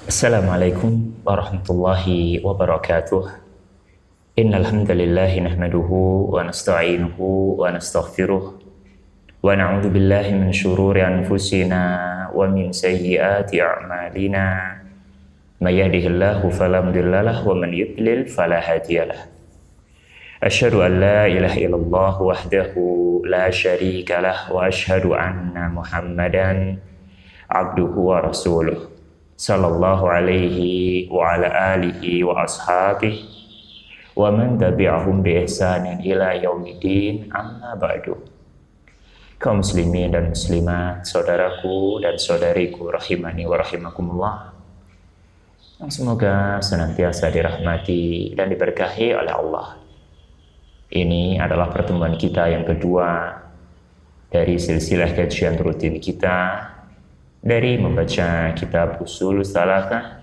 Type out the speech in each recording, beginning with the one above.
Assalamualaikum warahmatullahi wabarakatuh. Innal hamdalillah nahmaduhu wa nasta'inuhu wa nastaghfiruh wa na'udzu billahi min shururi anfusina wa min sayyiati a'malina. May yahdihillahu fala mudhillalah wa man yudlil fala hadiyalah. Asyhadu an la ilaha illallah wahdahu la syarika lah wa asyhadu anna Muhammadan abduhu wa rasuluh. Sallallahu alaihi wa ala alihi wa ashabihi wa man tabi'ahum bi ihsanin ila yaumidin, amma ba'du. Kaum muslimin dan muslimat, saudaraku dan saudariku rahimani wa rahimakumullah, yang semoga senantiasa dirahmati dan diberkahi oleh Allah. Ini adalah pertemuan kita yang kedua dari silsilah kajian rutin kita dari membaca kitab Ushul Tsalatsah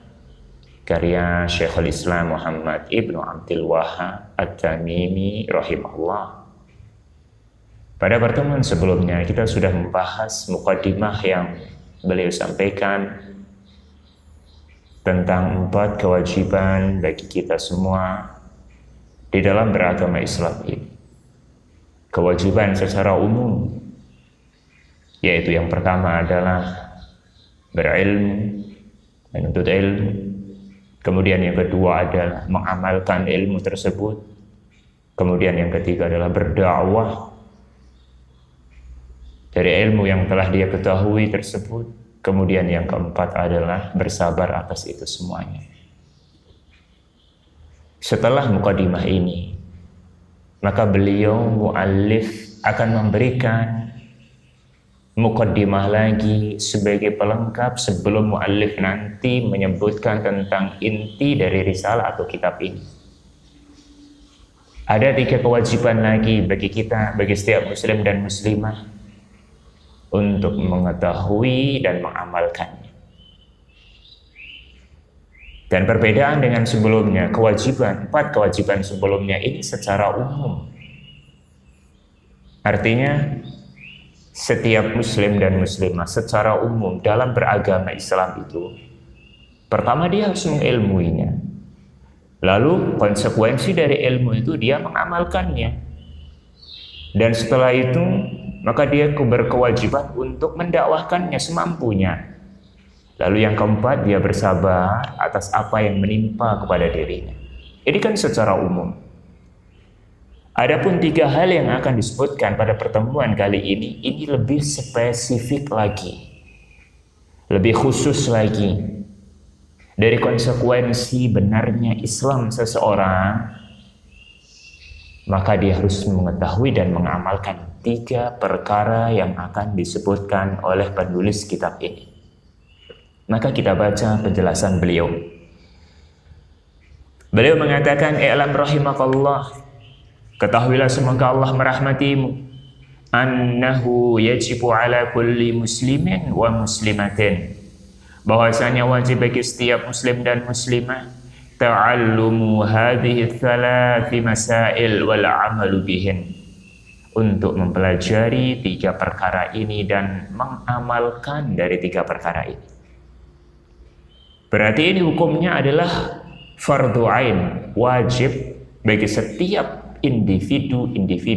karya Syekhul Islam Muhammad Ibnu Abdul Wahhab At-Tamimi rahimahullah. Pada pertemuan sebelumnya kita sudah membahas muqaddimah yang beliau sampaikan tentang 4 kewajiban bagi kita semua di dalam beragama Islam ini. Kewajiban secara umum, yaitu yang pertama adalah berilmu, menuntut ilmu. Kemudian yang kedua adalah mengamalkan ilmu tersebut. Kemudian yang ketiga adalah berdakwah dari ilmu yang telah dia ketahui tersebut. Kemudian yang keempat adalah bersabar atas itu semuanya. Setelah mukadimah ini, maka beliau muallif akan memberikan mukaddimah lagi sebagai pelengkap sebelum muallif nanti menyebutkan tentang inti dari risalah atau kitab ini. Ada 3 kewajiban lagi bagi kita, bagi setiap muslim dan muslimah untuk mengetahui dan mengamalkannya. Dan perbedaan dengan sebelumnya, 4 kewajiban sebelumnya ini secara umum. Artinya setiap muslim dan muslimah secara umum dalam beragama Islam itu, pertama dia harus mengilmuinya. Lalu konsekuensi dari ilmu itu dia mengamalkannya. Dan setelah itu, maka dia berkewajiban untuk mendakwahkannya semampunya. Lalu yang keempat, dia bersabar atas apa yang menimpa kepada dirinya. Ini kan secara umum. Adapun 3 hal yang akan disebutkan pada pertemuan kali ini lebih spesifik lagi, lebih khusus lagi dari konsekuensi benarnya Islam seseorang. Maka dia harus mengetahui dan mengamalkan 3 perkara yang akan disebutkan oleh penulis kitab ini. Maka kita baca penjelasan beliau. Beliau mengatakan, "I'lam rahimakallah, ketahuilah semoga Allah merahmatimu, annahu yajibu ala kulli muslimin wa muslimatin, bahwasanya wajib bagi setiap muslim dan muslimah ta'allumu hadhihi thalathi masail wal amalu bihin, untuk mempelajari 3 perkara ini dan mengamalkan dari 3 perkara ini." Berarti ini hukumnya adalah fardhu ain, wajib bagi setiap individu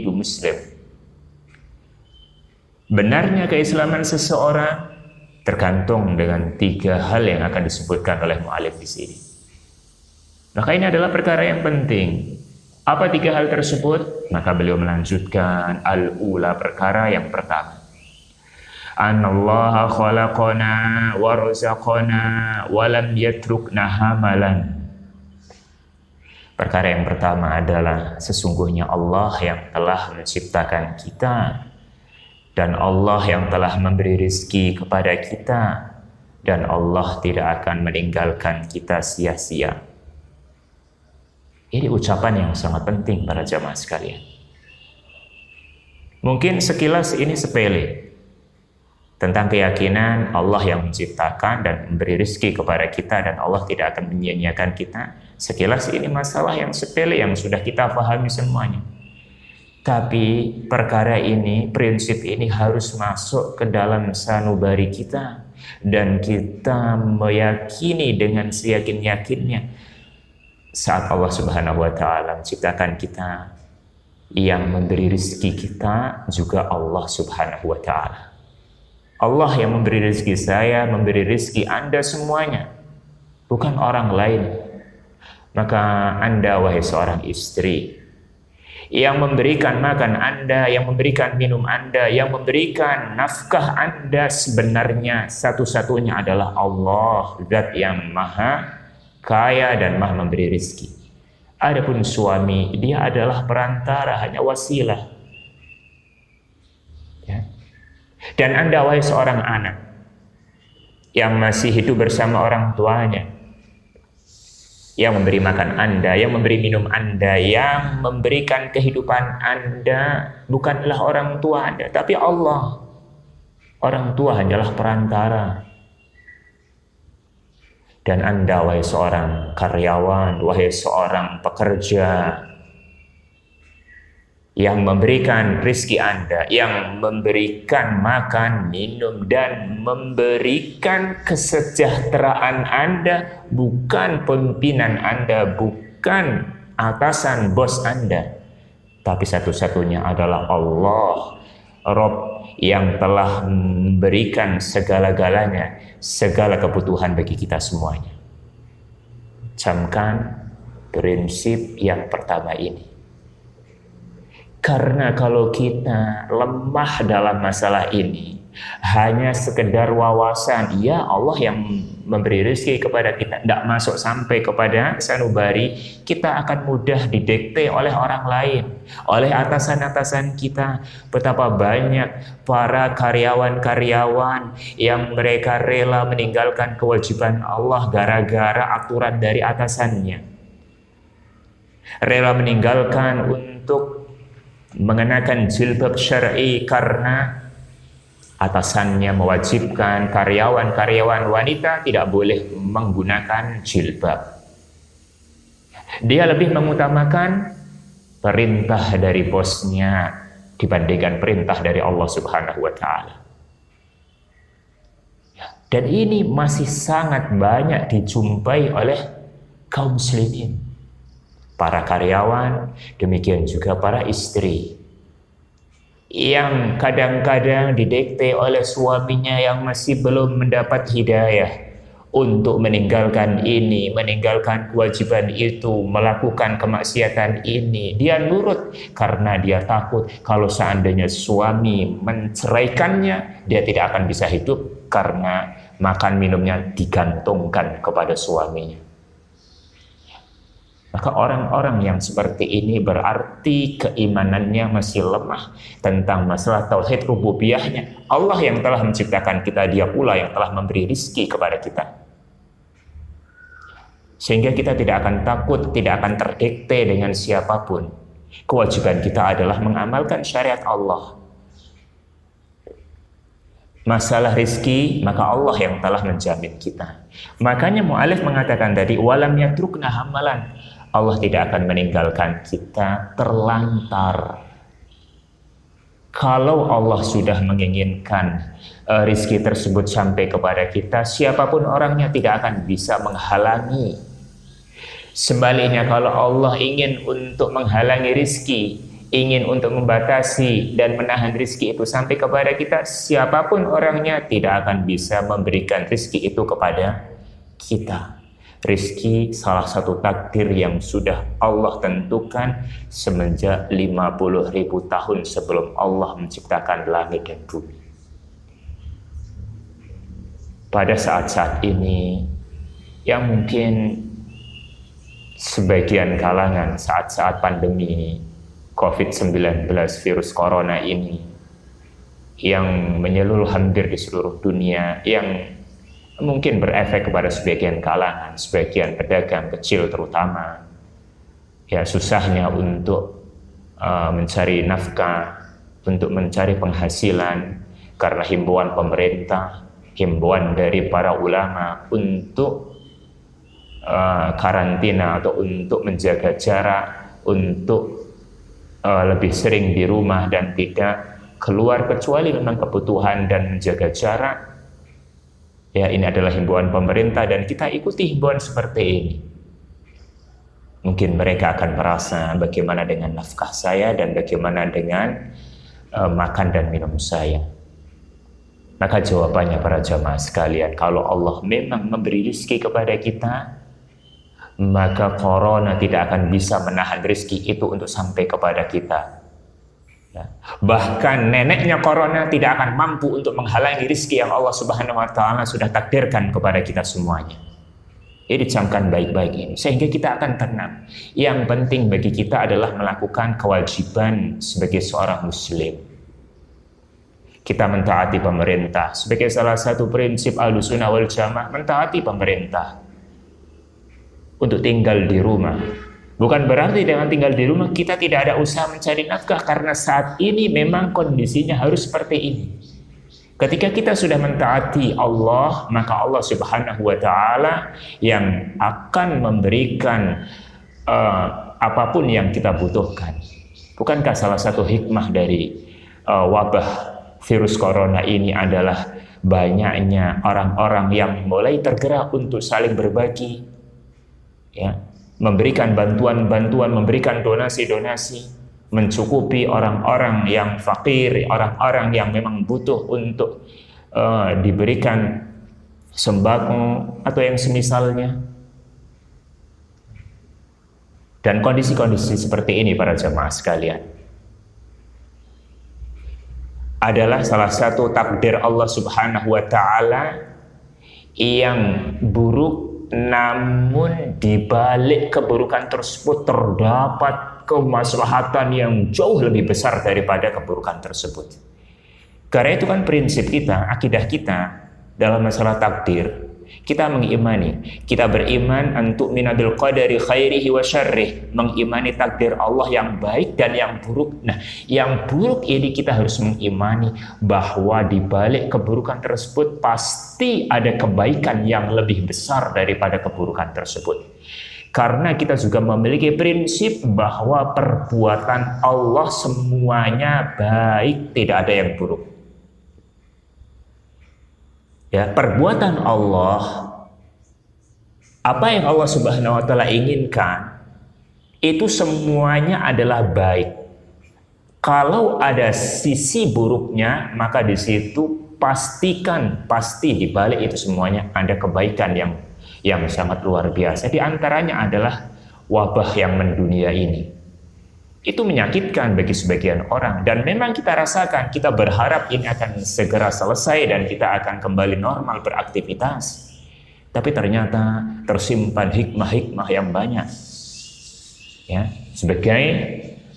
muslim. Benarnya keislaman seseorang tergantung dengan 3 hal yang akan disebutkan oleh mu'alif di sini. Maka ini adalah perkara yang penting. Apa 3 hal tersebut? Maka beliau melanjutkan, al-ula, perkara yang pertama, Anallaha khalaqana wa razaqana wa lam yatrukna hamalan. Perkara yang pertama adalah sesungguhnya Allah yang telah menciptakan kita, dan Allah yang telah memberi rezeki kepada kita, dan Allah tidak akan meninggalkan kita sia-sia. Ini ucapan yang sangat penting para jamaah sekalian. Mungkin sekilas ini sepele, tentang keyakinan Allah yang menciptakan dan memberi rezeki kepada kita, dan Allah tidak akan menyia-nyiakan kita. Sekilas ini masalah yang sepele yang sudah kita pahami semuanya. Tapi perkara ini, prinsip ini harus masuk ke dalam sanubari kita, dan kita meyakini dengan seyakin-yakinnya saat Allah Subhanahu wa taala menciptakan kita, yang memberi rezeki kita juga Allah Subhanahu wa taala. Allah yang memberi rezeki saya, memberi rezeki Anda semuanya, bukan orang lain. Maka Anda, wahai seorang istri, yang memberikan makan Anda, yang memberikan minum Anda, yang memberikan nafkah Anda, sebenarnya satu-satunya adalah Allah, Zat yang maha kaya dan maha memberi rezeki. Adapun suami, dia adalah perantara, hanya wasilah. Ya. Dan Anda, wahai seorang anak yang masih hidup bersama orang tuanya, yang memberi makan Anda, yang memberi minum Anda, yang memberikan kehidupan Anda, bukanlah orang tua Anda, tapi Allah. Orang tua hanyalah perantara. Dan Anda, wahai seorang karyawan, wahai seorang pekerja, yang memberikan rezeki Anda, yang memberikan makan, minum, dan memberikan kesejahteraan Anda, bukan pimpinan Anda, bukan atasan bos Anda, tapi satu-satunya adalah Allah, Rabb yang telah memberikan segala-galanya, segala kebutuhan bagi kita semuanya. Camkan prinsip yang pertama ini. Karena kalau kita lemah dalam masalah ini, hanya sekedar wawasan, ya Allah yang memberi rezeki kepada kita, tidak masuk sampai kepada sanubari, kita akan mudah didikte oleh orang lain, oleh atasan-atasan kita. Betapa banyak para karyawan-karyawan yang mereka rela meninggalkan kewajiban Allah gara-gara aturan dari atasannya. Rela meninggalkan untuk mengenakan jilbab syar'i karena atasannya mewajibkan karyawan-karyawan wanita tidak boleh menggunakan jilbab. Dia lebih mengutamakan perintah dari bosnya dibandingkan perintah dari Allah Subhanahu wa taala. Dan ini masih sangat banyak dijumpai oleh kaum muslimin. Para karyawan, demikian juga para istri, yang kadang-kadang didikte oleh suaminya yang masih belum mendapat hidayah untuk meninggalkan ini, meninggalkan kewajiban itu, melakukan kemaksiatan ini. Dia nurut karena dia takut kalau seandainya suami menceraikannya, dia tidak akan bisa hidup karena makan minumnya digantungkan kepada suaminya. Maka orang-orang yang seperti ini berarti keimanannya masih lemah tentang masalah tauhid rububiyahnya. Allah yang telah menciptakan kita, dia pula yang telah memberi rizki kepada kita. Sehingga kita tidak akan takut, tidak akan terdikte dengan siapapun. Kewajiban kita adalah mengamalkan syariat Allah. Masalah rizki, maka Allah yang telah menjamin kita. Makanya mu'alif mengatakan tadi, walam yatrukna hamalan. Allah tidak akan meninggalkan kita terlantar. Kalau Allah sudah menginginkan rizki tersebut sampai kepada kita, siapapun orangnya tidak akan bisa menghalangi. Sebaliknya, kalau Allah ingin untuk menghalangi rizki, ingin untuk membatasi dan menahan rizki itu sampai kepada kita, siapapun orangnya tidak akan bisa memberikan rizki itu kepada kita. Rizki salah satu takdir yang sudah Allah tentukan semenjak 50.000 tahun sebelum Allah menciptakan langit dan bumi. Pada saat-saat ini, yang mungkin sebagian kalangan saat-saat pandemi COVID-19 virus corona ini yang menyeluruh hampir di seluruh dunia, yang mungkin berefek kepada sebagian kalangan, sebagian pedagang kecil terutama, ya susahnya untuk mencari nafkah, untuk mencari penghasilan karena himbauan pemerintah, himbauan dari para ulama untuk karantina atau untuk menjaga jarak, untuk lebih sering di rumah dan tidak keluar kecuali memang kebutuhan dan menjaga jarak. Ya, ini adalah himbauan pemerintah dan kita ikuti himbauan seperti ini. Mungkin mereka akan merasa bagaimana dengan nafkah saya dan bagaimana dengan makan dan minum saya. Maka jawabannya para jamaah sekalian, kalau Allah memang memberi rezeki kepada kita, maka corona tidak akan bisa menahan rezeki itu untuk sampai kepada kita. Ya. Bahkan neneknya corona tidak akan mampu untuk menghalangi rezeki yang Allah Subhanahu wa Ta'ala sudah takdirkan kepada kita semuanya. Ini camkan baik-baik ini, sehingga kita akan tenang. Yang penting bagi kita adalah melakukan kewajiban sebagai seorang muslim. Kita mentaati pemerintah sebagai salah satu prinsip Ahlussunnah wal Jamaah, mentaati pemerintah untuk tinggal di rumah. Bukan berarti dengan tinggal di rumah kita tidak ada usaha mencari nafkah, karena saat ini memang kondisinya harus seperti ini. Ketika kita sudah mentaati Allah, maka Allah Subhanahu wa Ta'ala yang akan memberikan apapun yang kita butuhkan. Bukankah salah satu hikmah dari wabah virus corona ini adalah banyaknya orang-orang yang mulai tergerak untuk saling berbagi, ya, memberikan bantuan-bantuan, memberikan donasi-donasi, mencukupi orang-orang yang fakir, orang-orang yang memang butuh untuk diberikan sembako atau yang semisalnya. Dan kondisi-kondisi seperti ini para jamaah sekalian adalah salah satu takdir Allah Subhanahu wa Ta'ala yang buruk, namun di balik keburukan tersebut terdapat kemaslahatan yang jauh lebih besar daripada keburukan tersebut. Karena itu kan prinsip kita, akidah kita dalam masalah takdir. Kita mengimani, kita beriman untuk minabil qadari khairihi wa syarrih, mengimani takdir Allah yang baik dan yang buruk. Nah, yang buruk ini kita harus mengimani bahwa di balik keburukan tersebut pasti ada kebaikan yang lebih besar daripada keburukan tersebut. Karena kita juga memiliki prinsip bahwa perbuatan Allah semuanya baik, tidak ada yang buruk. Ya, perbuatan Allah, apa yang Allah Subhanahu wa Ta'ala inginkan, itu semuanya adalah baik. Kalau ada sisi buruknya, maka di situ pasti di balik itu semuanya ada kebaikan yang sangat luar biasa. Di antaranya adalah wabah yang mendunia ini. Itu menyakitkan bagi sebagian orang, dan memang kita rasakan, kita berharap ini akan segera selesai dan kita akan kembali normal beraktivitas. Tapi ternyata tersimpan hikmah-hikmah yang banyak, ya, sebagai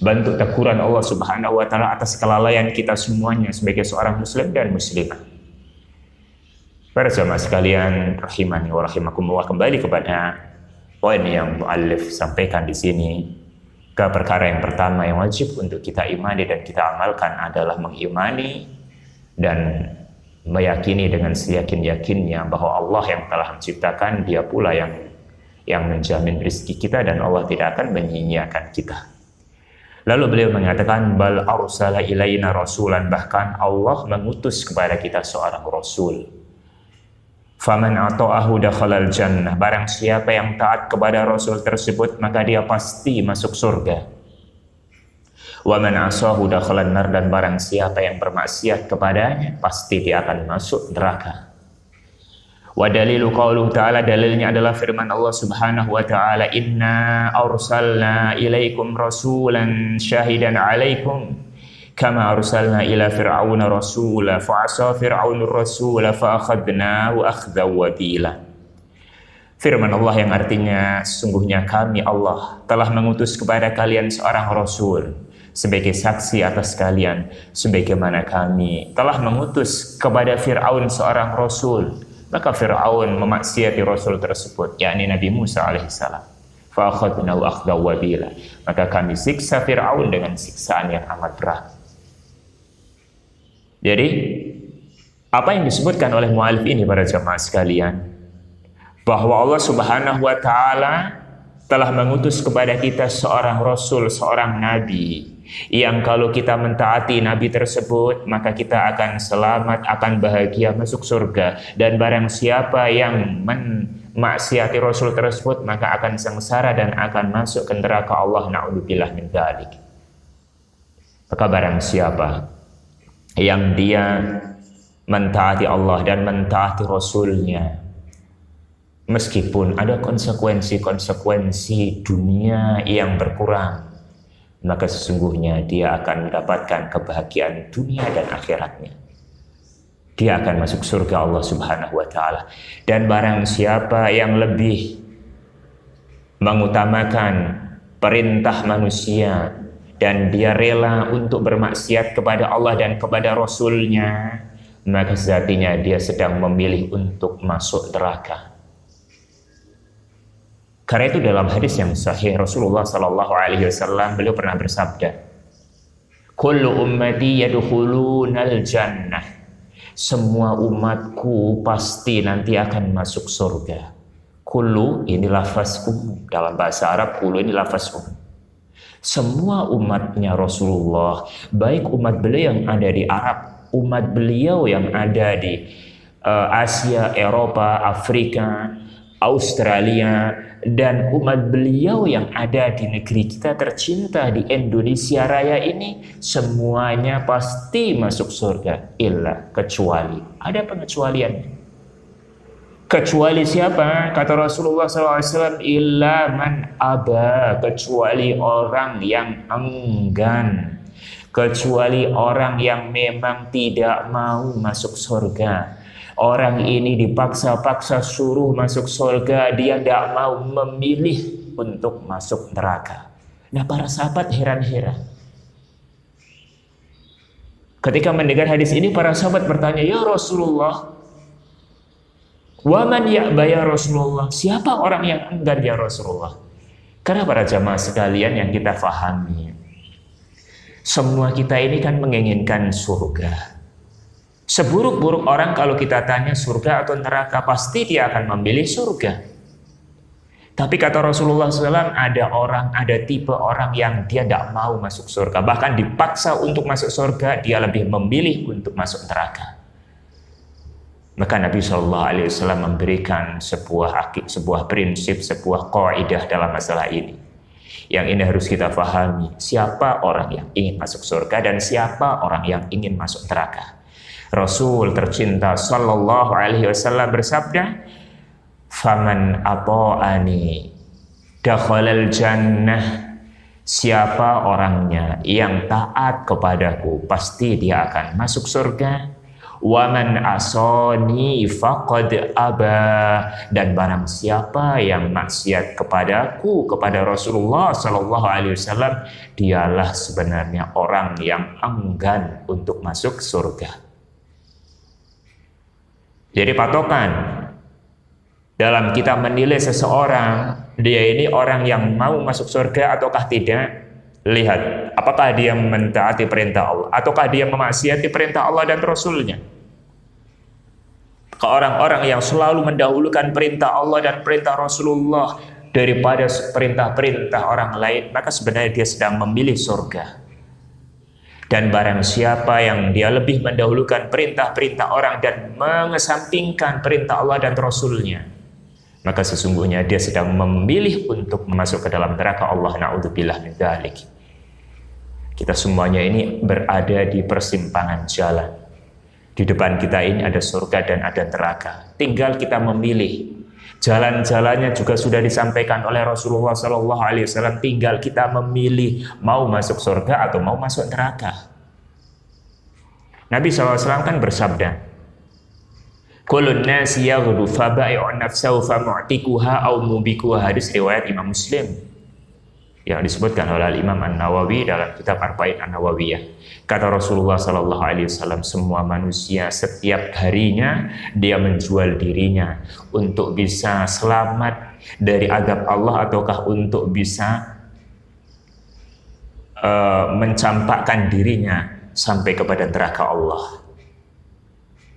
bentuk teguran Allah Subhanahu wa Ta'ala atas kelalaian kita semuanya sebagai seorang muslim dan muslimah. Para jamaah sekalian rahimani wa rahimakumullah, kembali kepada poin yang muallif sampaikan di sini. Perkara yang pertama yang wajib untuk kita imani dan kita amalkan adalah mengimani dan meyakini dengan seyakin-yakinnya bahwa Allah yang telah menciptakan, Dia pula yang menjamin rezeki kita, dan Allah tidak akan menyia-nyiakan kita. Lalu beliau mengatakan, bal arsala ilaina rasulan, bahkan Allah mengutus kepada kita seorang rasul. Faman ata'ahu dakhalal jannah, barang siapa yang taat kepada rasul tersebut maka dia pasti masuk surga. Wa man asahu dakhalan nar, dan barang siapa yang bermaksiat kepadanya pasti dia akan masuk neraka. Wa dalilu qauluhu ta'ala, dalilnya adalah firman Allah Subhanahu wa Ta'ala, inna arsalna ilaikum rasulan syahidan alaikum kama arsalna ila fir'auna rasula fa'asa fir'aunur rasula fa'akhadnahu akhdaw wabila. Firman Allah yang artinya, sungguhnya kami Allah telah mengutus kepada kalian seorang rasul sebagai saksi atas kalian, sebagaimana kami telah mengutus kepada Fir'aun seorang rasul. Maka Fir'aun memaksiati rasul tersebut, yakni Nabi Musa alaihissalam. Fa'akhadnahu akhdaw wabila, maka kami siksa Fir'aun dengan siksaan yang amat berat. Jadi, apa yang disebutkan oleh mu'alif ini para jamaah sekalian, bahwa Allah Subhanahu wa Ta'ala telah mengutus kepada kita seorang rasul, seorang nabi, yang kalau kita mentaati Nabi tersebut maka kita akan selamat, akan bahagia masuk surga. Dan barang siapa yang memaksiati Rasul tersebut maka akan sengsara dan akan masuk ke neraka Allah, na'udzubillah min dzalik. Maka barang siapa yang dia mentaati Allah dan mentaati Rasulnya, meskipun ada konsekuensi-konsekuensi dunia yang berkurang, maka sesungguhnya dia akan mendapatkan kebahagiaan dunia dan akhiratnya. Dia akan masuk surga Allah Subhanahu wa Ta'ala. Dan barang siapa yang lebih mengutamakan perintah manusia dan dia rela untuk bermaksiat kepada Allah dan kepada Rasulnya, maka sejatinya dia sedang memilih untuk masuk neraka. Karena itu dalam hadis yang sahih Rasulullah Sallallahu Alaihi Wasallam beliau pernah bersabda, "Kullu ummati yadkhulunal jannah." Semua umatku pasti nanti akan masuk surga. Kullu ini lafaz umum, dalam bahasa Arab kullu ini lafaz umum. Semua umatnya Rasulullah, baik umat beliau yang ada di Arab, umat beliau yang ada di Asia, Eropa, Afrika, Australia, dan umat beliau yang ada di negeri kita tercinta di Indonesia Raya ini, semuanya pasti masuk surga, illa kecuali ada pengecualian. Kecuali siapa? Kata Rasulullah SAW, illa man aba, kecuali orang yang enggan, kecuali orang yang memang tidak mau masuk surga. Orang ini dipaksa-paksa suruh masuk surga, dia tidak mau memilih untuk masuk neraka. Nah, para sahabat heran-heran. Ketika mendengar hadis ini, para sahabat bertanya, "Ya Rasulullah, waman ya'ba ya Rasulullah?" Siapa orang yang enggan ya Rasulullah? Karena para jamaah sekalian yang kita fahami, semua kita ini kan menginginkan surga. Seburuk-buruk orang kalau kita tanya surga atau neraka, pasti dia akan memilih surga. Tapi kata Rasulullah SAW, ada tipe orang yang dia tidak mau masuk surga. Bahkan dipaksa untuk masuk surga, dia lebih memilih untuk masuk neraka. Maka Nabi SAW memberikan sebuah prinsip, sebuah kaidah dalam masalah ini. Yang ini harus kita pahami, siapa orang yang ingin masuk surga dan siapa orang yang ingin masuk neraka. Rasul tercinta Sallallahu Alaihi Wasallam bersabda, "Faman ata'ani dakhalal jannah." Siapa orangnya yang taat kepadaku, pasti dia akan masuk surga. Waman asani faqad aba, dan barang siapa yang maksiat kepadaku, kepada Rasulullah Sallallahu Alaihi Wasallam, dialah sebenarnya orang yang enggan untuk masuk surga. Jadi patokan dalam kita menilai seseorang, dia ini orang yang mau masuk surga ataukah tidak, lihat apakah dia mentaati perintah Allah ataukah dia memaksiati perintah Allah dan Rasulnya. Ke orang-orang yang selalu mendahulukan perintah Allah dan perintah Rasulullah daripada perintah-perintah orang lain, maka sebenarnya dia sedang memilih surga. Dan barang siapa yang dia lebih mendahulukan perintah-perintah orang dan mengesampingkan perintah Allah dan Rasulnya, maka sesungguhnya dia sedang memilih untuk masuk ke dalam neraka Allah, na'udzubillah min dzalik. Kita semuanya ini berada di persimpangan jalan. Di depan kita ini ada surga dan ada neraka. Tinggal kita memilih. Jalan-jalannya juga sudah disampaikan oleh Rasulullah SAW. Tinggal kita memilih mau masuk surga atau mau masuk neraka. Nabi SAW kan bersabda, "Kullun nasi yaghdu faba'i'un nafsahu famu'tikuha aw mubikuha." Hadis riwayat Imam Muslim yang disebutkan oleh Imam An-Nawawi dalam kitab Arba'in An-Nawawiyah. Kata Rasulullah SAW, semua manusia setiap harinya dia menjual dirinya untuk bisa selamat dari azab Allah ataukah untuk bisa mencampakkan dirinya sampai kepada neraka Allah.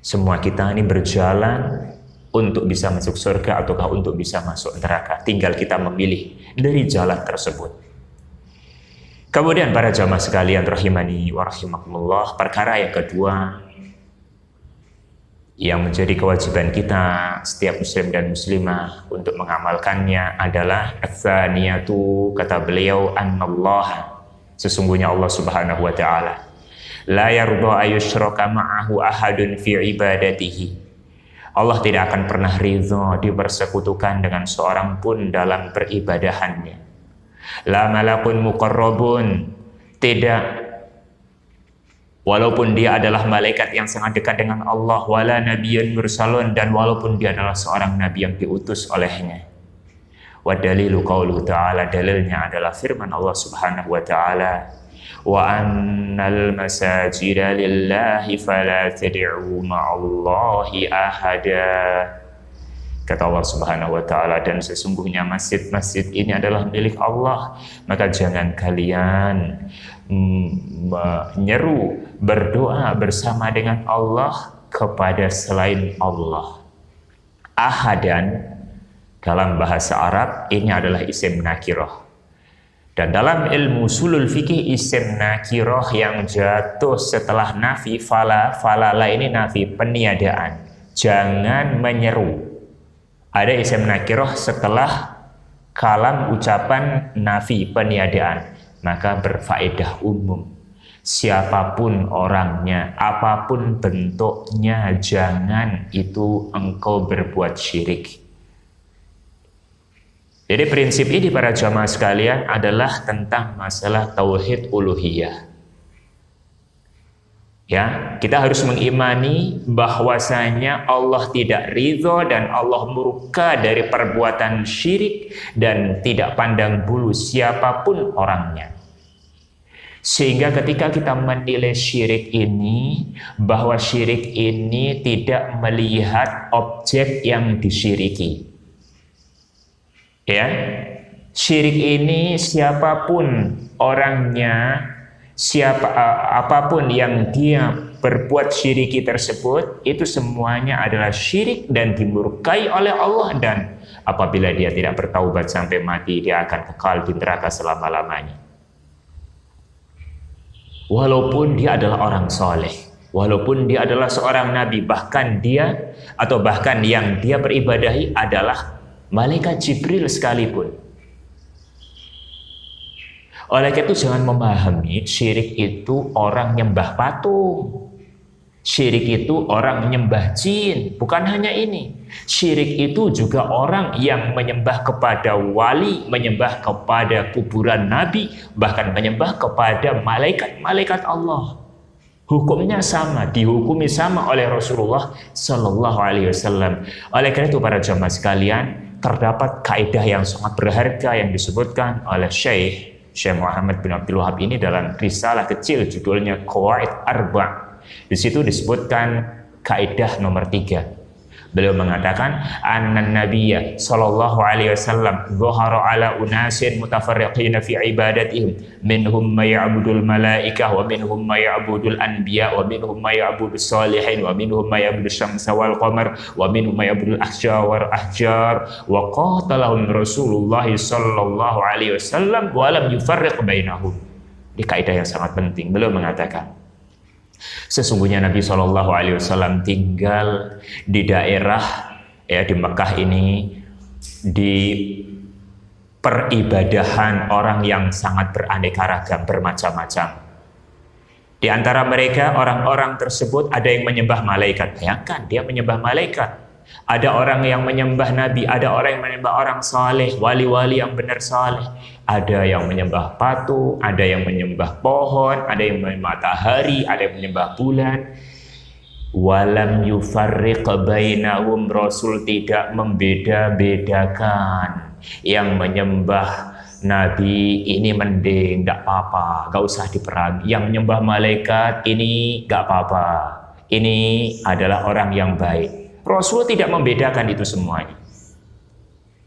Semua kita ini berjalan untuk bisa masuk surga ataukah untuk bisa masuk neraka. Tinggal kita memilih dari jalan tersebut. Kemudian para jamaah sekalian rahimani wa rahimakumullah, perkara yang kedua yang menjadi kewajiban kita setiap muslim dan muslimah untuk mengamalkannya adalah ats-tsaniyatu, kata beliau, annallaha, sesungguhnya Allah Subhanahu wa taala la yarda ayyushraka ma'ahu ahadun fi ibadatihi. Allah tidak akan pernah ridha dipersekutukan dengan seorang pun dalam peribadahannya. La malakun muqarrabun, tidak, walaupun dia adalah malaikat yang sangat dekat dengan Allah, wala nabiyyun mursalun, dan walaupun dia adalah seorang nabi yang diutus olehnya. Wa dalilu qauluhu ta'ala, dalilnya adalah firman Allah Subhanahu wa ta'ala, wa annal masajida lillahi fala tad'u ma'allahi ahada. Kata Allah Subhanahu wa ta'ala, dan sesungguhnya masjid-masjid ini adalah milik Allah, maka jangan kalian menyeru, berdoa bersama dengan Allah kepada selain Allah. Ahadan dalam bahasa Arab ini adalah isim nakirah. Dan dalam ilmu usulul fikih, isim nakirah yang jatuh setelah nafi, falala ini nafi, peniadaan. Jangan menyeru. Ada isim nakirah setelah kalam ucapan nafi, peniadaan, maka berfaedah umum. Siapapun orangnya, apapun bentuknya, jangan itu engkau berbuat syirik. Jadi prinsip ini para jamaah sekalian adalah tentang masalah tauhid uluhiyah. Ya, kita harus mengimani bahwasanya Allah tidak ridho dan Allah murka dari perbuatan syirik dan tidak pandang bulu siapapun orangnya. Sehingga ketika kita menilai syirik ini, bahwa syirik ini tidak melihat objek yang disyiriki. Ya, syirik ini siapapun orangnya, apapun yang dia berbuat syiriki tersebut, itu semuanya adalah syirik dan dimurkai oleh Allah, dan apabila dia tidak bertaubat sampai mati, dia akan kekal di neraka selama-lamanya. Walaupun dia adalah orang soleh, walaupun dia adalah seorang nabi, bahkan yang dia beribadahi adalah malaikat Jibril sekalipun. Oleh karena itu jangan memahami syirik itu orang nyembah patung. Syirik itu orang menyembah jin. Bukan hanya ini. Syirik itu juga orang yang menyembah kepada wali, menyembah kepada kuburan nabi, bahkan menyembah kepada malaikat-malaikat Allah. Hukumnya sama, dihukumi sama oleh Rasulullah Sallallahu Alaihi Wasallam. Oleh karena itu para jamaah sekalian, terdapat kaidah yang sangat berharga yang disebutkan oleh Syekh Muhammad bin Abdul Wahab ini dalam risalah kecil judulnya Qawaid Arba'. Di situ disebutkan kaidah nomor 3. Beliau mengatakan, annan nabiyya sallallahu alaihi wasallam dhahara ala unasin mutafarriqina fi ibadatihim, minhum may ya'budul malaikah wa minhum may ya'budul anbiya wa minhum may ya'budus salihin wa minhum may ya'budus syamsa wal qamar wa minhum may ya'budul ahjar wa qatalahum Rasulullah sallallahu alaihi wasallam wa lam yufarriq bainahum. Ini kaidah yang sangat penting. Beliau mengatakan, sesungguhnya Nabi Shallallahu Alaihi Wasallam tinggal di daerah di Mekah ini, di peribadahan orang yang sangat beraneka ragam, bermacam-macam. Di antara mereka orang-orang tersebut ada yang menyembah malaikat. Bayangkan, dia menyembah malaikat. Ada orang yang menyembah nabi, ada orang yang menyembah orang saleh, wali-wali yang benar saleh. Ada yang menyembah patung, ada yang menyembah pohon, ada yang menyembah matahari, ada yang menyembah bulan. Walam yufarriq bainahum, Rasul tidak membeda-bedakan. Yang menyembah nabi ini mending, gak apa-apa, gak usah diperangi. Yang menyembah malaikat ini gak apa-apa, ini adalah orang yang baik. Rasul tidak membedakan itu semuanya.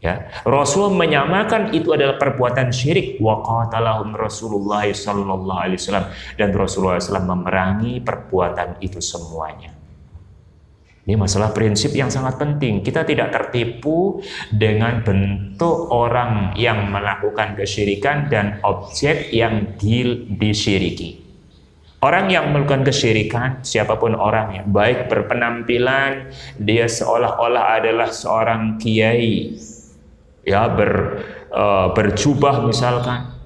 Ya, Rasul menyamakan itu adalah perbuatan syirik. Wa qatalahum Rasulullah sallallahu alaihi wasallam, dan Rasulullah SAW memerangi perbuatan itu semuanya. Ini masalah prinsip yang sangat penting. Kita tidak tertipu dengan bentuk orang yang melakukan kesyirikan dan objek yang disyiriki. Orang yang melakukan kesyirikan, siapapun orangnya, baik berpenampilan, dia seolah-olah adalah seorang kiai, ya berjubah misalkan,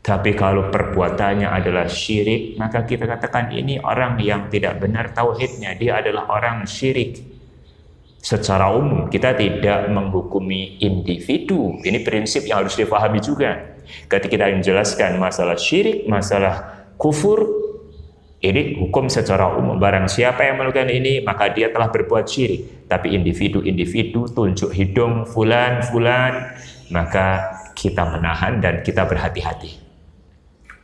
tapi kalau perbuatannya adalah syirik, maka kita katakan ini orang yang tidak benar tauhidnya, dia adalah orang syirik. Secara umum kita tidak menghukumi individu. Ini prinsip yang harus dipahami juga. Ketika kita menjelaskan masalah syirik, masalah kufur, ini hukum secara umum. Barang siapa yang melakukan ini, maka dia telah berbuat syirik. Tapi individu-individu, tunjuk hidung fulan, maka kita menahan dan kita berhati-hati.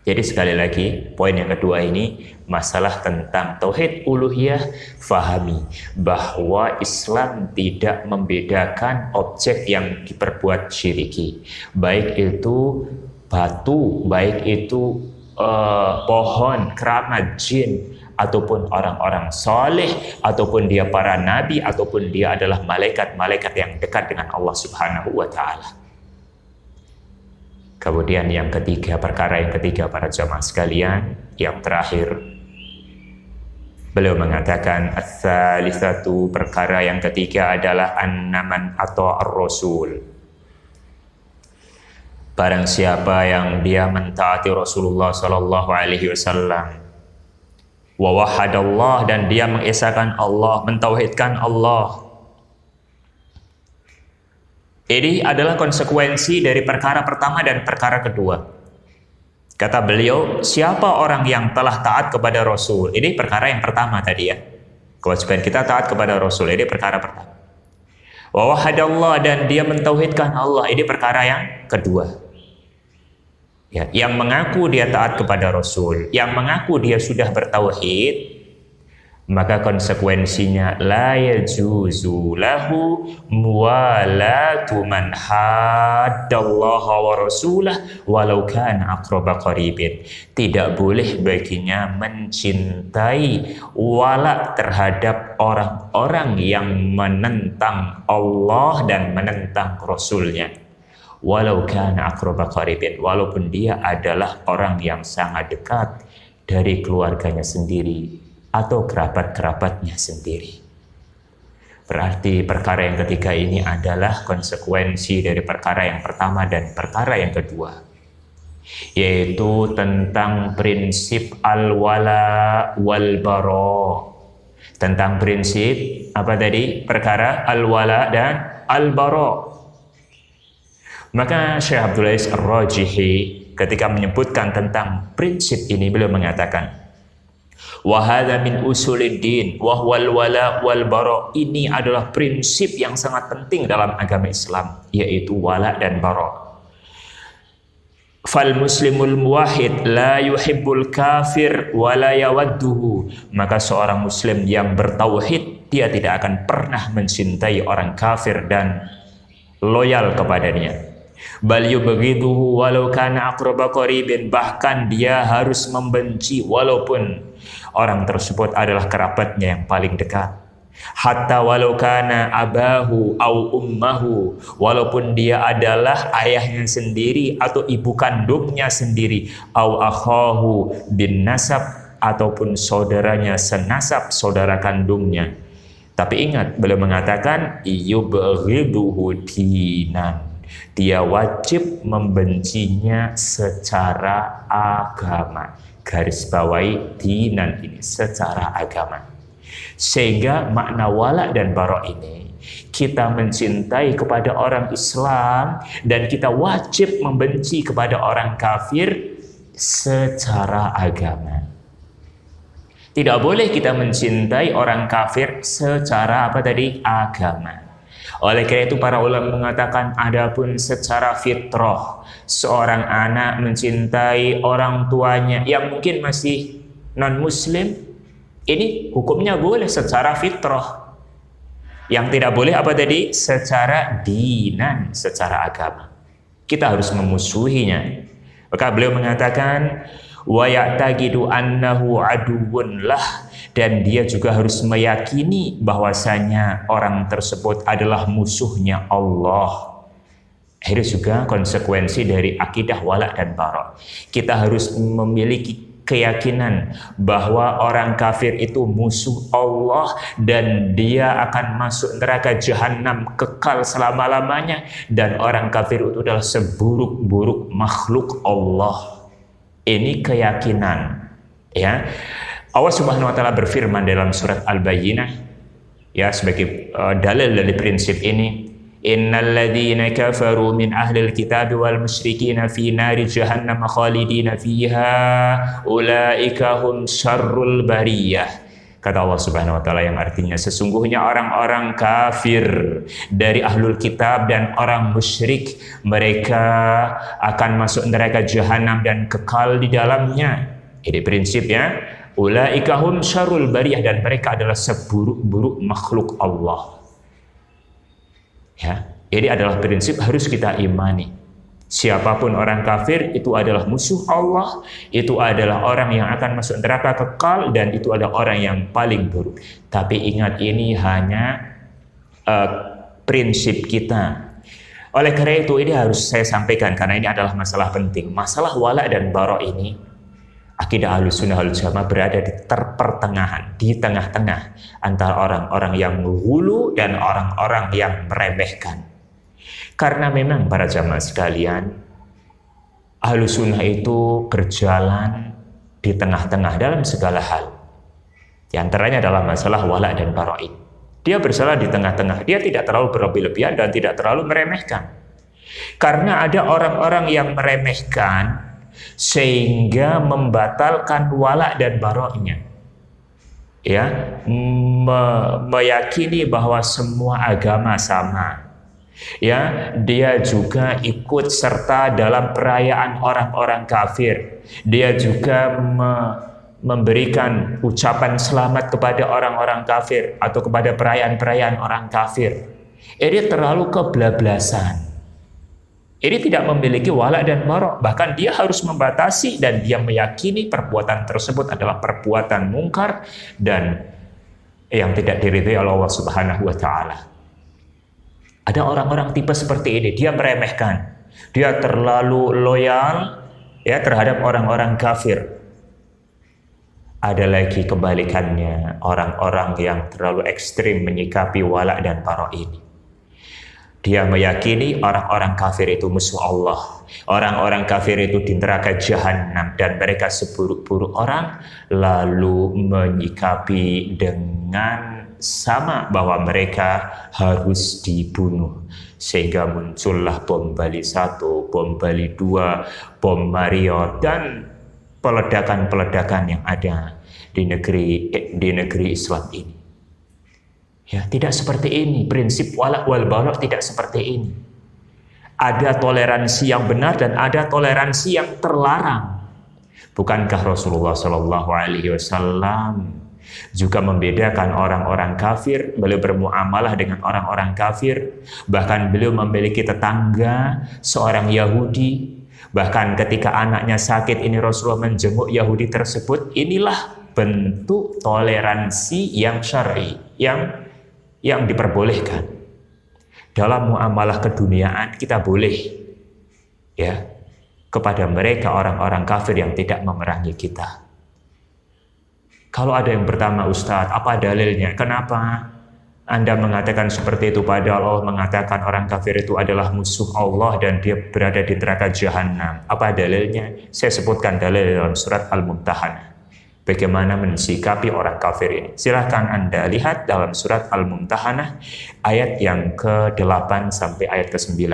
Jadi sekali lagi, poin yang kedua ini, masalah tentang tauhid uluhiyah, fahami bahwa Islam tidak membedakan objek yang diperbuat syiriki. Baik itu batu, baik itu pohon, keramat, jin, ataupun orang-orang soleh, ataupun dia para nabi, ataupun dia adalah malaikat-malaikat yang dekat dengan Allah Subhanahu wa Ta'ala. Kemudian yang ketiga, perkara yang ketiga para jamaah sekalian, yang terakhir, beliau mengatakan ats-tsalitsatu, perkara yang ketiga adalah annaman atau ar-rasul. Barang siapa yang dia mentaati Rasulullah sallallahu alaihi wasallam, wa wahadallah, dan dia mengesahkan Allah, mentauhidkan Allah. Ini adalah konsekuensi dari perkara pertama dan perkara kedua. Kata beliau, siapa orang yang telah taat kepada Rasul? Ini perkara yang pertama tadi ya. Kewajiban kita taat kepada Rasul, ini perkara pertama. Wa wahadallah, dan dia mentauhidkan Allah, ini perkara yang kedua. Ya, yang mengaku dia taat kepada Rasul, yang mengaku dia sudah bertauhid, maka konsekuensinya la yajuzu lahu muwalatu man haddallaha wa rasulah walau kana aqraba qaribin. Tidak boleh baginya mencintai wala terhadap orang-orang yang menentang Allah dan menentang Rasulnya, walau kana aqraba qaribin, walaupun dia adalah orang yang sangat dekat dari keluarganya sendiri atau kerabat-kerabatnya sendiri. Berarti perkara yang ketiga ini adalah konsekuensi dari perkara yang pertama dan perkara yang kedua, yaitu tentang prinsip al-wala wal-bara. Tentang prinsip apa tadi? Perkara al-wala dan al-bara. Maka Syekh Abdul Aziz Ar-Rajihi ketika menyebutkan tentang prinsip ini, beliau mengatakan, wa hadza min usuliddin wa huwal wala wal bara. Ini adalah prinsip yang sangat penting dalam agama Islam, yaitu wala dan bara. Fal muslimul muwahhid la yuhibbul kafir wa la yawadduhu. Maka seorang muslim yang bertauhid, dia tidak akan pernah mencintai orang kafir dan loyal kepadanya. Bal yubghiduhu walau kana aqraba qaribin, bahkan dia harus membenci walaupun orang tersebut adalah kerabatnya yang paling dekat. Hatta walau kana abahu au ummahu, walaupun dia adalah ayahnya sendiri atau ibu kandungnya sendiri, au akhahu bin nasab, ataupun saudaranya senasab, saudara kandungnya. Tapi ingat, beliau mengatakan yubghiduhu dinan, dia wajib membencinya secara agama. Garis bawahi dinan ini, secara agama. Sehingga makna wala dan bara ini, kita mencintai kepada orang Islam dan kita wajib membenci kepada orang kafir secara agama. Tidak boleh kita mencintai orang kafir secara apa tadi? Agama. Oleh karena itu para ulama mengatakan, adapun secara fitrah seorang anak mencintai orang tuanya yang mungkin masih non-muslim, ini hukumnya boleh secara fitrah. Yang tidak boleh apa tadi? Secara dinan, secara agama. Kita harus memusuhinya. Maka beliau mengatakan, wa ya'taqidu annahu aduwwun lah, dan dia juga harus meyakini bahwasanya orang tersebut adalah musuhnya Allah. Ini juga konsekuensi dari akidah wala dan bara. Kita harus memiliki keyakinan bahwa orang kafir itu musuh Allah dan dia akan masuk neraka jahanam kekal selama-lamanya, dan orang kafir itu adalah seburuk-buruk makhluk Allah. Ini keyakinan, ya. Allah Subhanahu wa taala berfirman dalam surat Al-Bayyinah, ya, sebagai dalil dari prinsip ini, innal ladzina kafaru min ahlil kitab wal musyrikin fi nari jahannam khalidina fiha ulaika hum syarrul bariyah. Kata Allah Subhanahu wa taala, yang artinya sesungguhnya orang-orang kafir dari ahlul kitab dan orang musyrik, mereka akan masuk neraka jahanam dan kekal di dalamnya. Ini prinsipnya, ulaika hum syarrul bariyah, dan mereka adalah seburuk-buruk makhluk Allah. Ya, ini adalah prinsip harus kita imani. Siapapun orang kafir itu adalah musuh Allah, itu adalah orang yang akan masuk neraka kekal, dan itu adalah orang yang paling buruk. Tapi ingat, ini hanya prinsip kita. Oleh karena itu ini harus saya sampaikan karena ini adalah masalah penting. Masalah wala dan bara ini, akidah Ahlussunnah wal Jamaah berada di pertengahan, di tengah-tengah antara orang-orang yang menghulu dan orang-orang yang meremehkan. Karena memang para jamaah sekalian, Ahlussunnah itu berjalan di tengah-tengah dalam segala hal. Di antaranya adalah masalah wala dan bara ini. Dia berjalan di tengah-tengah, dia tidak terlalu berlebih-lebihan dan tidak terlalu meremehkan. Karena ada orang-orang yang meremehkan sehingga membatalkan wala dan baroknya, ya, meyakini bahwa semua agama sama, ya, dia juga ikut serta dalam perayaan orang-orang kafir, dia juga memberikan ucapan selamat kepada orang-orang kafir atau kepada perayaan-perayaan orang kafir. Ini terlalu kebablasan. Ini tidak memiliki wala dan bara, bahkan dia harus membatasi dan dia meyakini perbuatan tersebut adalah perbuatan mungkar dan yang tidak diridhai oleh Allah Subhanahu wa taala. Ada orang-orang tipe seperti ini, dia meremehkan, dia terlalu loyal, ya, terhadap orang-orang kafir. Ada lagi kebalikannya, orang-orang yang terlalu ekstrim menyikapi wala dan bara ini. Dia meyakini orang-orang kafir itu musuh Allah. Orang-orang kafir itu di neraka jahanam dan mereka seburuk-buruk orang, lalu menyikapi dengan sama bahwa mereka harus dibunuh. Sehingga muncullah bom Bali 1, bom Bali 2, bom Mario, dan peledakan-peledakan yang ada di negeri Islam ini. Ya, tidak seperti ini. Prinsip wala wal bara tidak seperti ini. Ada toleransi yang benar dan ada toleransi yang terlarang. Bukankah Rasulullah Shallallahu Alaihi Wasallam juga membedakan orang-orang kafir? Beliau bermuamalah dengan orang-orang kafir. Bahkan beliau memiliki tetangga seorang Yahudi. Bahkan ketika anaknya sakit, ini Rasulullah menjenguk Yahudi tersebut. Inilah bentuk toleransi yang syar'i, yang diperbolehkan. Dalam muamalah keduniaan kita boleh, ya, kepada mereka orang-orang kafir yang tidak memerangi kita. Kalau ada yang bertanya, Ustadz, apa dalilnya? Kenapa Anda mengatakan seperti itu? Padahal Allah mengatakan orang kafir itu adalah musuh Allah dan dia berada di neraka jahanam. Apa dalilnya? Saya sebutkan dalil dalam surat Al-Mumtahanah. Bagaimana mensikapi orang kafir ini. Silahkan Anda lihat dalam surat Al-Mumtahanah ayat yang ke-8 sampai ayat ke-9.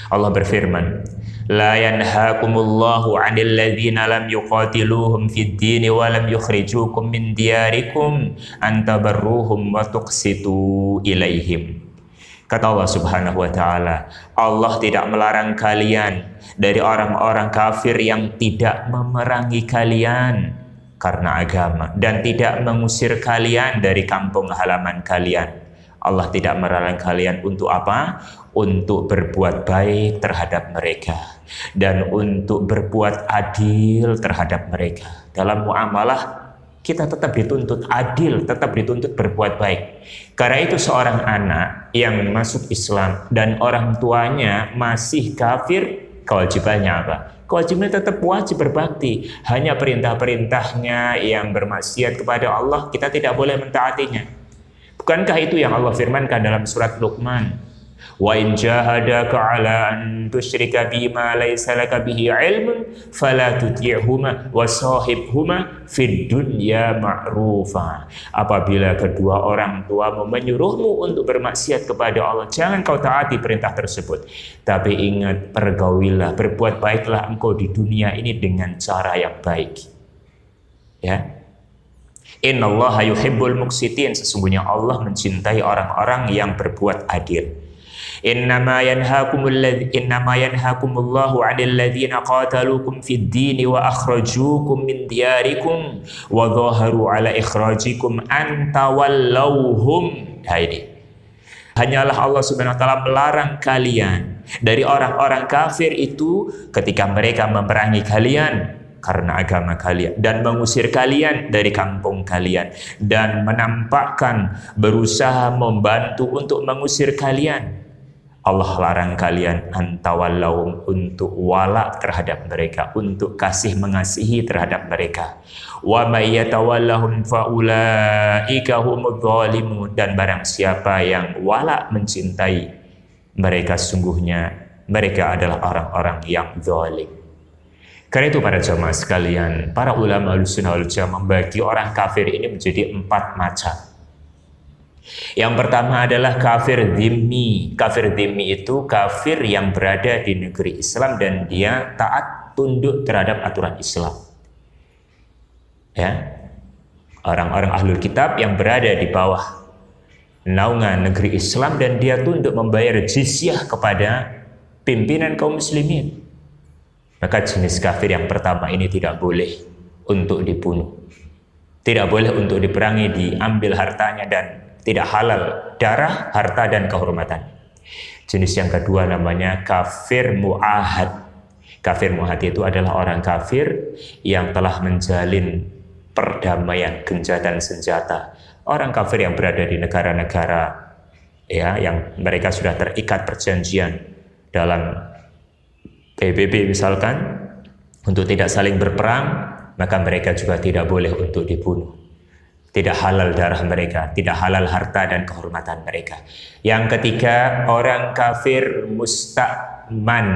Allah berfirman, La yanhaakumullahu 'anil ladzina lam yuqatiluhum fid dini wa lam yukhrijukum min diyarikum an tabarruhum wa tuqsitu ilaihim. Kata Allah Subhanahu wa taala, Allah tidak melarang kalian dari orang-orang kafir yang tidak memerangi kalian karena agama dan tidak mengusir kalian dari kampung halaman kalian. Allah tidak melarang kalian untuk apa? Untuk berbuat baik terhadap mereka dan untuk berbuat adil terhadap mereka. Dalam muamalah kita tetap dituntut adil, tetap dituntut berbuat baik. Karena itu seorang anak yang masuk Islam dan orang tuanya masih kafir, kewajibannya apa? Kewajibannya tetap wajib berbakti. Hanya perintah-perintahnya yang bermaksiat kepada Allah, kita tidak boleh mentaatinya. Bukankah itu yang Allah firmankan dalam surat Luqman? Wa in jahadaka ala an tusyrika bima laysa laka bihi ilmun fala tuti'huma wa sahibhuma fid dunya ma'rufa. Apabila kedua orang tuamu menyuruhmu untuk bermaksiat kepada Allah, jangan kau taati perintah tersebut. Tapi ingat, pergaulilah, berbuat baiklah engkau di dunia ini dengan cara yang baik. Ya. Innallaha yuhibbul muqsitin, sesungguhnya Allah mencintai orang-orang yang berbuat adil. Innama yanhakumullahu 'anil ladzina qataluukum fid dini wa akhrajuukum min diyarikum wa dhaharu 'ala ikhrajikum an tawallawhum. Hanyalah Allah Subhanahu wa taala melarang kalian dari orang-orang kafir itu ketika mereka memerangi kalian karena agama kalian dan mengusir kalian dari kampung kalian dan menampakkan berusaha membantu untuk mengusir kalian. Allah larang kalian antawallahum, untuk wala terhadap mereka, untuk kasih mengasihi terhadap mereka. Wa may yatawallahum faulaika humudz zalimun, dan barang siapa yang wala mencintai mereka, sungguhnya mereka adalah orang-orang yang zalim. Karena itu para jamaah sekalian, para ulama Ahlussunnah wal Jamaah membagi orang kafir ini menjadi 4 macam. Yang pertama adalah kafir dhimmi. Kafir dhimmi itu kafir yang berada di negeri Islam dan dia taat tunduk terhadap aturan Islam. Ya, orang-orang ahlul kitab yang berada di bawah naungan negeri Islam dan dia tunduk membayar jizyah kepada pimpinan kaum muslimin. Maka jenis kafir yang pertama ini tidak boleh untuk dibunuh, tidak boleh untuk diperangi, diambil hartanya, dan tidak halal darah, harta, dan kehormatan. Jenis yang kedua namanya kafir mu'ahad. Kafir mu'ahad itu adalah orang kafir yang telah menjalin perdamaian, gencatan senjata. Orang kafir yang berada di negara-negara ya yang mereka sudah terikat perjanjian dalam PBB misalkan untuk tidak saling berperang, maka mereka juga tidak boleh untuk dibunuh. Tidak halal darah mereka, tidak halal harta dan kehormatan mereka. Yang ketiga, orang kafir musta'man.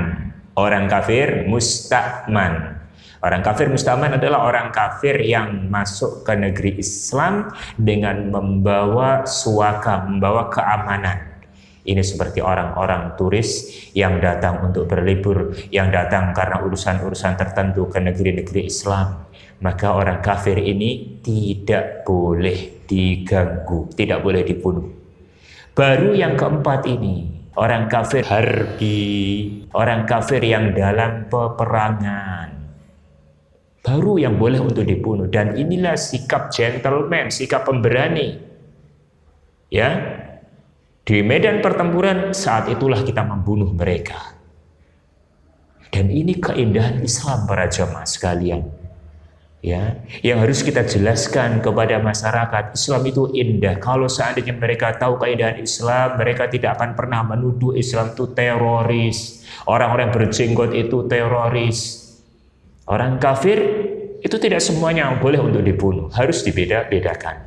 Orang kafir musta'man. Orang kafir musta'man adalah orang kafir yang masuk ke negeri Islam dengan membawa suaka, membawa keamanan. Ini seperti orang-orang turis yang datang untuk berlibur, yang datang karena urusan-urusan tertentu ke negeri-negeri Islam. Maka orang kafir ini tidak boleh diganggu, tidak boleh dibunuh. Baru yang keempat ini, orang kafir harbi, orang kafir yang dalam peperangan, baru yang boleh untuk dibunuh. Dan inilah sikap gentleman, sikap pemberani. Ya, di medan pertempuran saat itulah kita membunuh mereka. Dan ini keindahan Islam para jamaah sekalian. Ya, yang harus kita jelaskan kepada masyarakat, Islam itu indah. Kalau seandainya mereka tahu keindahan Islam, mereka tidak akan pernah menuduh Islam itu teroris. Orang-orang berjenggot itu teroris. Orang kafir itu tidak semuanya boleh untuk dibunuh, harus dibeda-bedakan.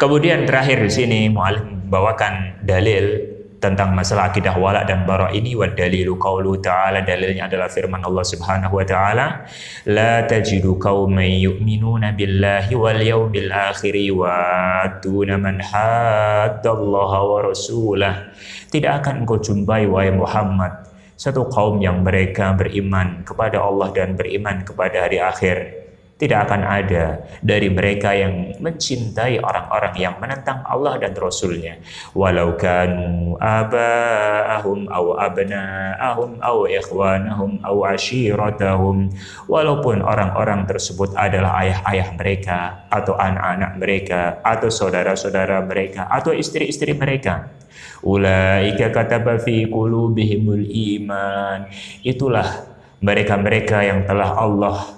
Kemudian terakhir di sini mu'allif membawakan dalil tentang masalah akidah wala dan bara ini. Wa dalilu qaulu ta'ala, dalilnya adalah firman Allah Subhanahu wa ta'ala, la tajidu qauman yu'minuna billahi wal yawmil akhir wa duna man haddallaha wa rasulah. Tidak akan engkau jumpai wahai Muhammad satu kaum yang mereka beriman kepada Allah dan beriman kepada hari akhir. Tidak akan ada dari mereka yang mencintai orang-orang yang menentang Allah dan Rasulnya. Walau kanu aba'ahum aw abna'ahum aw ikhwanahum aw ashiratahum. Walaupun orang-orang tersebut adalah ayah-ayah mereka, atau anak-anak mereka, atau saudara-saudara mereka, atau istri-istri mereka. Ulaika kataba fi qulubihimul iman. Itulah mereka-mereka yang telah Allah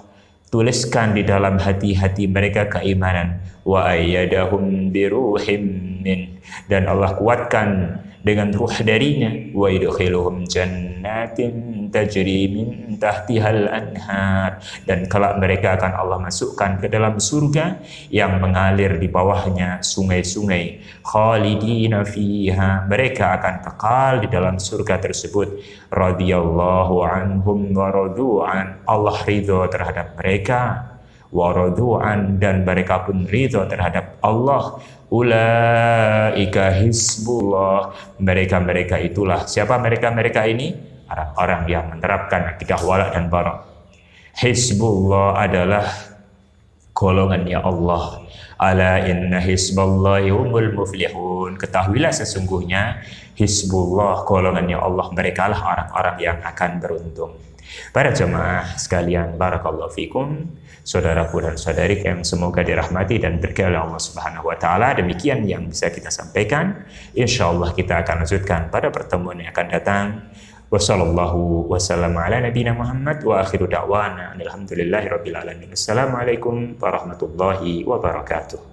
tuliskan di dalam hati-hati mereka keimanan. Wa ayyadahum biruhim min, dan Allah kuatkan dengan ruh darinya. Wa yudkhiluhum jannatin tajri min tahtihal anhar, dan kelak mereka akan Allah masukkan ke dalam surga yang mengalir di bawahnya sungai-sungai. Khalidina fiha, mereka akan kekal di dalam surga tersebut. Radhiyallahu anhum wa radu'an, Allah ridho terhadap mereka. Wa radu'an, dan mereka pun ridho terhadap Allah. Ulaika hizbullah, mereka-mereka itulah. Siapa mereka-mereka ini? Orang-orang yang menerapkan akidah wala dan bara. Hizbullah adalah golongannya Allah. Ala inna hizballahi humul muflihun, ketahuilah sesungguhnya hizbullah, golongannya Allah, mereka lah orang-orang yang akan beruntung. Para jemaah sekalian, barakallahu fikum, saudaraku dan saudari yang semoga dirahmati dan berkahi oleh Allah Subhanahu wa taala. Demikian yang bisa kita sampaikan. Insyaallah kita akan lanjutkan pada pertemuan yang akan datang. Wassallallahu wasallam ala nabiyina Muhammad wa akhiru da'wana alhamdulillahirabbil alamin. Assalamualaikum warahmatullahi wabarakatuh.